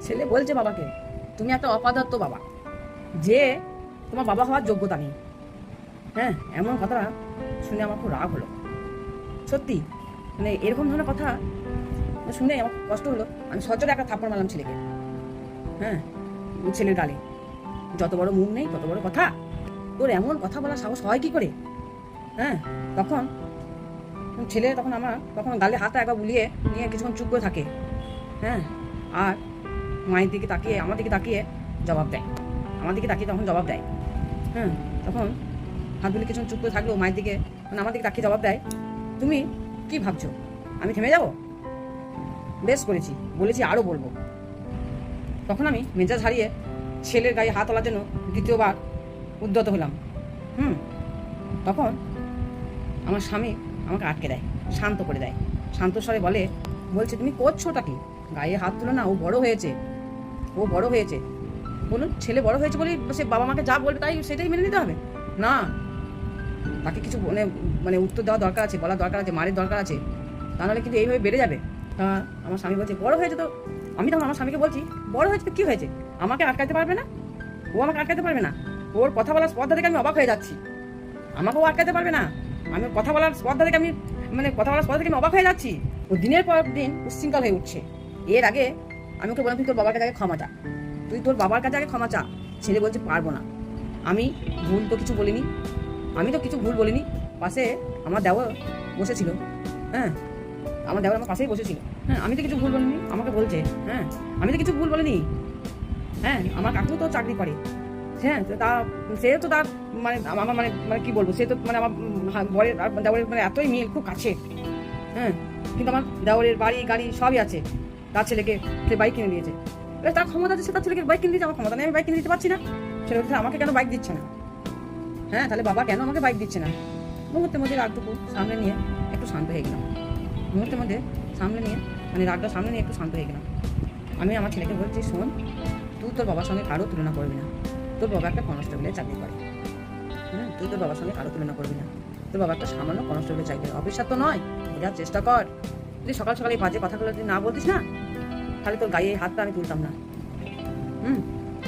ছেলে বলছে বাবাকে, তুমি একটা অপদার্থ বাবা, যে তোমার বাবা হওয়ার যোগ্যতা নেই। হ্যাঁ, এমন কথা শুনে আমার খুব রাগ হলো। সত্যি মানে এরকম ধরনের কথা শুনে আমার কষ্ট হলো। আমি সজোরে একটা থাপ্পড় মারলাম ছেলেকে। হ্যাঁ, ছেলের গালে। যত বড় মুখ নেই তত বড় কথা, তোর এমন কথা বলার সাহস হয় কি করে? হ্যাঁ, তখন ছেলে তখন গালে হাতটা একবার বুলিয়ে নিয়ে কিছুক্ষণ চুপ করে থাকে। হ্যাঁ, আর মায়ের দিকে তাকিয়ে আমার দিকে তাকিয়ে জবাব দেয়। তখন জবাব দেয়। হ্যাঁ, তখন হাত বুলিয়ে কিছুক্ষণ চুপ করে থাকলেও মায়ের দিকে মানে আমার দিকে তাকিয়ে জবাব দেয়, তুমি কি ভাবছো আমি থেমে যাব? বেশ করেছি, বলেছি আরও বলবো। তখন আমি মেজাজ হারিয়ে ছেলের গায়ে হাত তোলার জন্য দ্বিতীয়বার উদ্যত হলাম। তখন আমার স্বামী আমাকে আটকে দেয়, শান্ত করে দেয়। শান্ত স্বরে বলছে তুমি করছোটা কি? গায়ে হাত তুলো না, ও বড় হয়েছে। বলুন, ছেলে বড় হয়েছে বলে সে বাবা মাকে যা বলবে তাই সেটাই মেনে নিতে হবে? না, তাকে কিছু মানে উত্তর দেওয়া দরকার আছে, বলার দরকার আছে, মারের দরকার আছে, তা নাহলে কিন্তু এইভাবে বেড়ে যাবে। হ্যাঁ, আমার স্বামী বলছে বড় হয়েছে তো। আমি তখন আমার স্বামীকে বলছি, বড় হয়েছে তো কি হয়েছে? আমাকে আটকাতে পারবে না, ও আমাকে আটকাতে পারবে না। ওর কথা বলার স্পর্ধা থেকে আমি অবাক হয়ে যাচ্ছি। আমাকেও আটকাতে পারবে না। আমি কথা বলার স্পর্ধা থেকে আমি অবাক হয়ে যাচ্ছি। ও দিনের পর দিন উচ্ছৃঙ্খল হয়ে উঠছে। এর আগে আমি ওকে বললাম, তুই তোর বাবার কাছে আগে ক্ষমা চা, ছেলে বলছে পারবো না। আমি তো কিছু ভুল বলিনি। পাশে আমার দেওর বসেছিল। হ্যাঁ, আমার দেওর আমার পাশেই বসেছিল। হ্যাঁ, আমি তো কিছু ভুল বলিনি। আমাকে বলছে, হ্যাঁ আমি তো কিছু ভুল বলিনি। হ্যাঁ, আমার কাকু তো চাকরি করে। হ্যাঁ, সে তো তার আমার মানে কি বলবো, সে তো মানে আমার বরের আর দেওরের মানে এতই মিল, খুব কাছে। হ্যাঁ, কিন্তু আমার দেওরের বাড়ি গাড়ি সবই আছে। তার ছেলেকে সে বাইক কিনে দিয়েছে। এবার তার ক্ষমতা আছে, সে তার ছেলেকে বাইক কিনে দিয়েছে। আমার ক্ষমতা নেই, আমি বাইক কিনে দিতে পারছি না। ছেলে বলছে আমাকে কেন বাইক দিচ্ছে না? হ্যাঁ, তাহলে বাবা কেন আমাকে বাইক দিচ্ছে না? মুহূর্তের মধ্যে রাগটুকু সামনে নিয়ে একটু শান্ত হয়ে গেলাম। রাগটা সামনে নিয়ে একটু শান্ত হয়ে গেলাম। আমি আমার ছেলেকে বলছি, শোন, তুই তোর বাবার সঙ্গে কারো তুলনা করবি না। তোর বাবা একটা কনস্টেবলের চাকরি করে। তুই তোর বাবার সঙ্গে কারো তুলনা করবি না। তোর বাবা একটা সামান্য কনস্টেবলের চাকরি, অফিসার তো নয়। বোঝার চেষ্টা কর। তুই সকাল সকাল এই বাজে কথাগুলো যদি না বলতিস না, তাহলে তোর গায়ে হাতটা আমি তুলতাম না।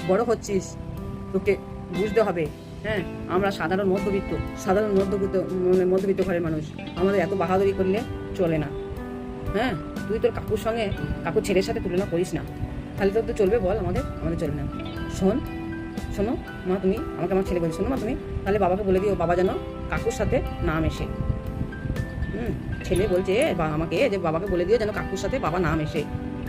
বড় হচ্ছিস, তোকে বুঝতে হবে। হ্যাঁ, আমরা সাধারণ মধ্যবিত্ত ঘরের মানুষ। আমাদের এত বাহাদুরি করলে চলে না। হ্যাঁ, তুই তোর কাকুর ছেলের সাথে তুলনা করিস না, তাহলে তোর তো চলবে? বল, আমাদের চলবে না। শোনো মা, তুমি আমাকে, আমার ছেলে বলছি, শোনো মা তুমি তাহলে বাবাকে বলে দিও, বাবা যেন কাকুর সাথে না মেশে। ছেলে বলছে আমাকে যে বাবাকে বলে দিও যেন কাকুর সাথে বাবা না মেশে।